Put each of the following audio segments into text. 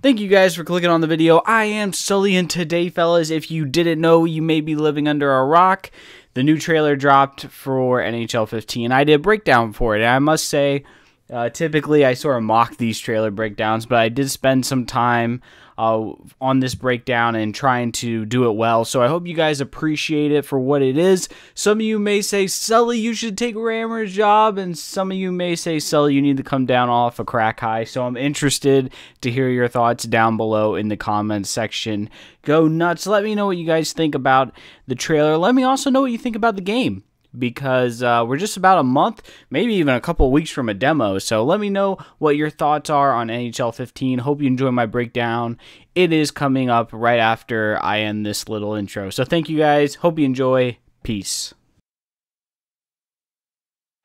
Thank you guys for clicking on the video. I am Sully, and today, fellas, if you didn't know, you may be living under a rock. The new trailer dropped for NHL 15. I did a breakdown for it, and I must say, typically I sort of mock these trailer breakdowns, but I did spend some time on this breakdown and trying to do it well. So I hope you guys appreciate it for what it is. Some of you may say, Sully, you should take Rammer's job, and some of you may say, Sully, you need to come down off a crack high. So I'm interested to hear your thoughts down below in the comments section. Go nuts. Let me know what you guys think about the trailer. Let me also know what you think about the game, because we're just about a month, maybe even a couple of weeks from a demo. So let me know what your thoughts are on NHL 15. Hope you enjoy my breakdown. It is coming up right after I end this little intro. So thank you guys. Hope you enjoy. Peace.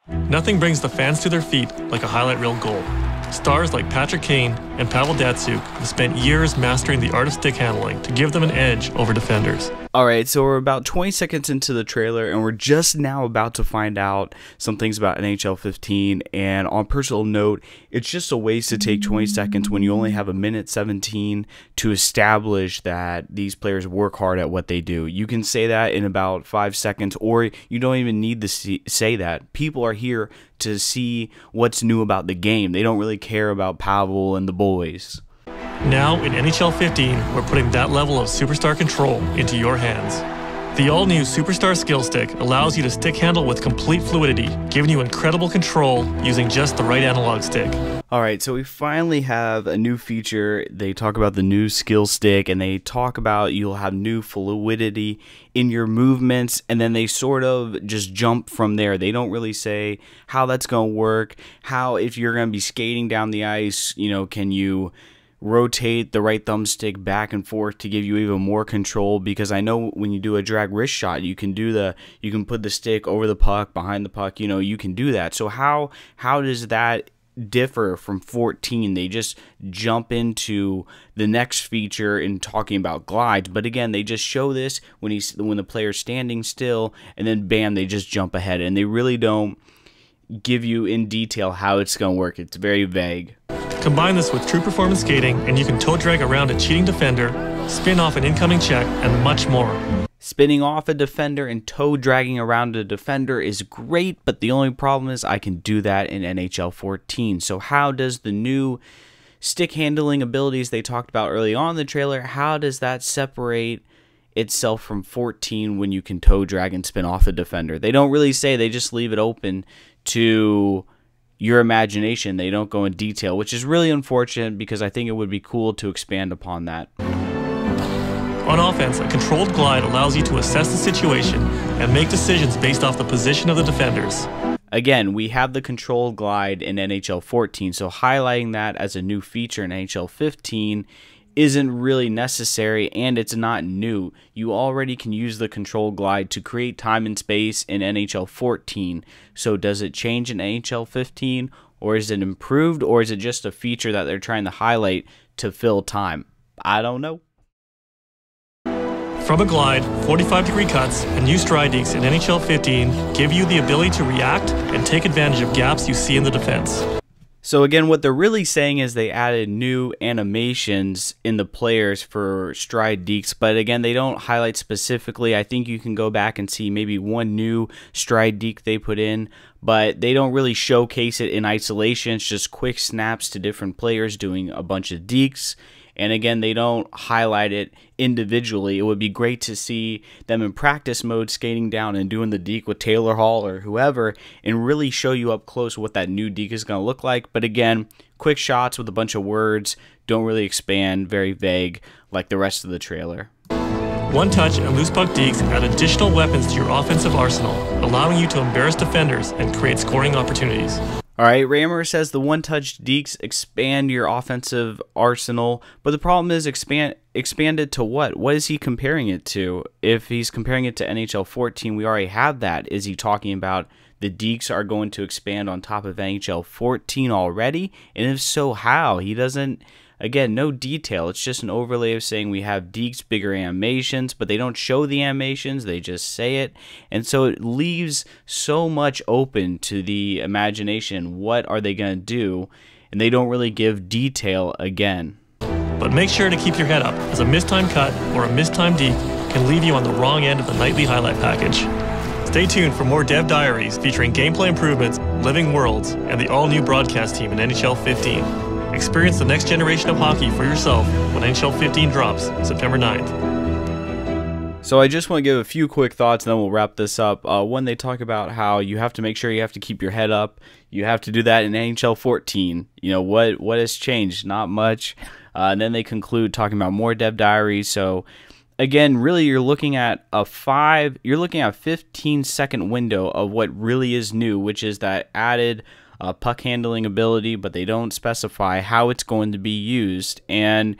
Nothing brings the fans to their feet like a highlight reel goal. Stars like Patrick Kane and Pavel Datsyuk have spent years mastering the art of stick handling to give them an edge over defenders. Alright, so we're about 20 seconds into the trailer, and we're just now about to find out some things about NHL 15, and on a personal note, it's just a waste to take 20 seconds when you only have a minute 17 to establish that these players work hard at what they do. You can say that in about 5 seconds, or you don't even need to say that. People are here to see what's new about the game. They don't really care about Pavel and the boys. Now, in NHL 15, we're putting that level of superstar control into your hands. The all-new Superstar Skill Stick allows you to stick handle with complete fluidity, giving you incredible control using just the right analog stick. Alright, so we finally have a new feature. They talk about the new skill stick, and they talk about you'll have new fluidity in your movements, and then they sort of just jump from there. They don't really say how that's going to work, how if you're going to be skating down the ice, you know, can you rotate the right thumbstick back and forth to give you even more control, because I know when you do a drag wrist shot, you can put the stick over the puck, behind the puck, you know, you can do that. So how does that differ from 14? They just jump into the next feature in talking about glides, but again, they just show this when the player's standing still, and then bam, they just jump ahead, and they really don't give you in detail how it's going to work. It's very vague. Combine this with true performance skating, and you can toe drag around a cheating defender, spin off an incoming check, and much more. Spinning off a defender and toe dragging around a defender is great, but the only problem is I can do that in NHL 14. So how does the new stick handling abilities they talked about early on in the trailer, how does that separate itself from 14 when you can toe drag and spin off a defender? They don't really say, they just leave it open to your imagination. They don't go in detail, which is really unfortunate, because I think it would be cool to expand upon that. On offense, a controlled glide allows you to assess the situation and make decisions based off the position of the defenders. Again, we have the controlled glide in NHL 14, so highlighting that as a new feature in NHL 15 isn't really necessary, and it's not new. You already can use the control glide to create time and space in NHL 14. So does it change in NHL 15, or is it improved, or is it just a feature that they're trying to highlight to fill time? I don't know. From a glide, 45-degree cuts, and new stride dekes in NHL 15 give you the ability to react and take advantage of gaps you see in the defense. So again, what they're really saying is they added new animations in the players for stride dekes, but again, they don't highlight specifically. I think you can go back and see maybe one new stride deke they put in, but they don't really showcase it in isolation. It's just quick snaps to different players doing a bunch of dekes. And again, they don't highlight it individually. It would be great to see them in practice mode skating down and doing the deke with Taylor Hall or whoever, and really show you up close what that new deke is going to look like. But again, quick shots with a bunch of words, don't really expand, very vague like the rest of the trailer. One touch and loose puck dekes add additional weapons to your offensive arsenal, allowing you to embarrass defenders and create scoring opportunities. Alright, Rammer says the one-touch dekes expand your offensive arsenal, but the problem is expand it to what? What is he comparing it to? If he's comparing it to NHL 14, we already have that. Is he talking about the dekes are going to expand on top of NHL 14 already? And if so, how? He doesn't Again, no detail. It's just an overlay of saying we have dekes, bigger animations, but they don't show the animations. They just say it. And so it leaves so much open to the imagination. What are they going to do? And they don't really give detail again. But make sure to keep your head up, as a mistimed cut or a mistimed deke can leave you on the wrong end of the nightly highlight package. Stay tuned for more Dev Diaries featuring gameplay improvements, living worlds, and the all-new broadcast team in NHL 15. Experience the next generation of hockey for yourself when NHL 15 drops September 9th. So I just want to give a few quick thoughts and then we'll wrap this up. When they talk about how you have to make sure you have to keep your head up, you have to do that in NHL 14. You know, what has changed? Not much. And then they conclude talking about more Dev Diaries. So again, really you're looking at a 15-second window of what really is new, which is that added puck handling ability, but they don't specify how it's going to be used. And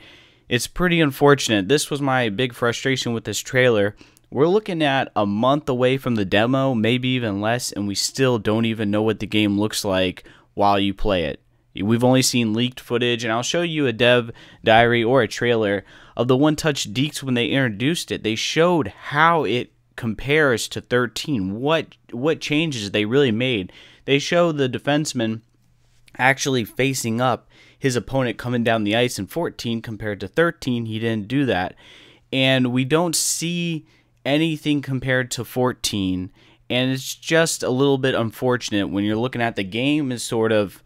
it's pretty unfortunate. This was my big frustration with this trailer. We're looking at a month away from the demo, maybe even less, and we still don't even know what the game looks like while you play it. We've only seen leaked footage, and I'll show you a dev diary or a trailer of the one-touch dekes when they introduced it. They showed how it compares to 13, what changes they really made. They show the defenseman actually facing up his opponent coming down the ice in 14 compared to 13. He didn't do that. And we don't see anything compared to 14. And it's just a little bit unfortunate when you're looking at the game is sort of,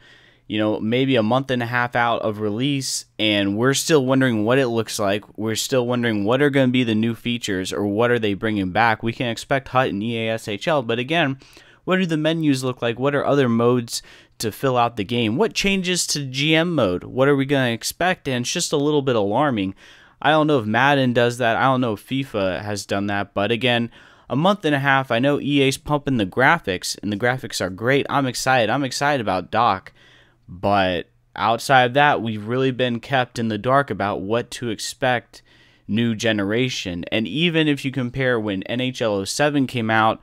you know, maybe a month and a half out of release, and we're still wondering what it looks like. We're still wondering what are going to be the new features or what are they bringing back. We can expect HUT and EASHL, but again, what do the menus look like? What are other modes to fill out the game? What changes to GM mode? What are we going to expect? And it's just a little bit alarming. I don't know if Madden does that. I don't know if FIFA has done that. But again, a month and a half, I know EA's pumping the graphics, and the graphics are great. I'm excited. I'm excited about Doc. But outside of that, we've really been kept in the dark about what to expect new generation. And even if you compare when NHL 07 came out,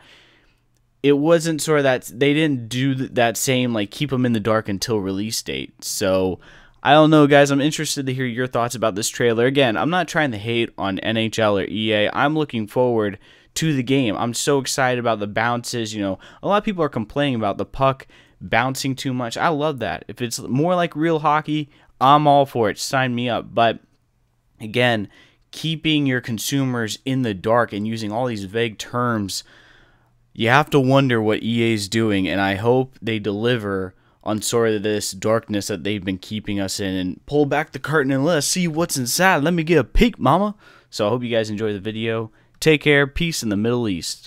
it wasn't sort of that, they didn't do that same, like, keep them in the dark until release date. So, I don't know, guys. I'm interested to hear your thoughts about this trailer. Again, I'm not trying to hate on NHL or EA. I'm looking forward to the game. I'm so excited about the bounces. You know, a lot of people are complaining about the puck bouncing too much. I love that. If it's more like real hockey, I'm all for it. Sign me up. But, again, keeping your consumers in the dark and using all these vague terms, you have to wonder what EA is doing, and I hope they deliver on sort of this darkness that they've been keeping us in and pull back the curtain and let us see what's inside. Let me get a peek, mama. So I hope you guys enjoy the video. Take care. Peace in the Middle East.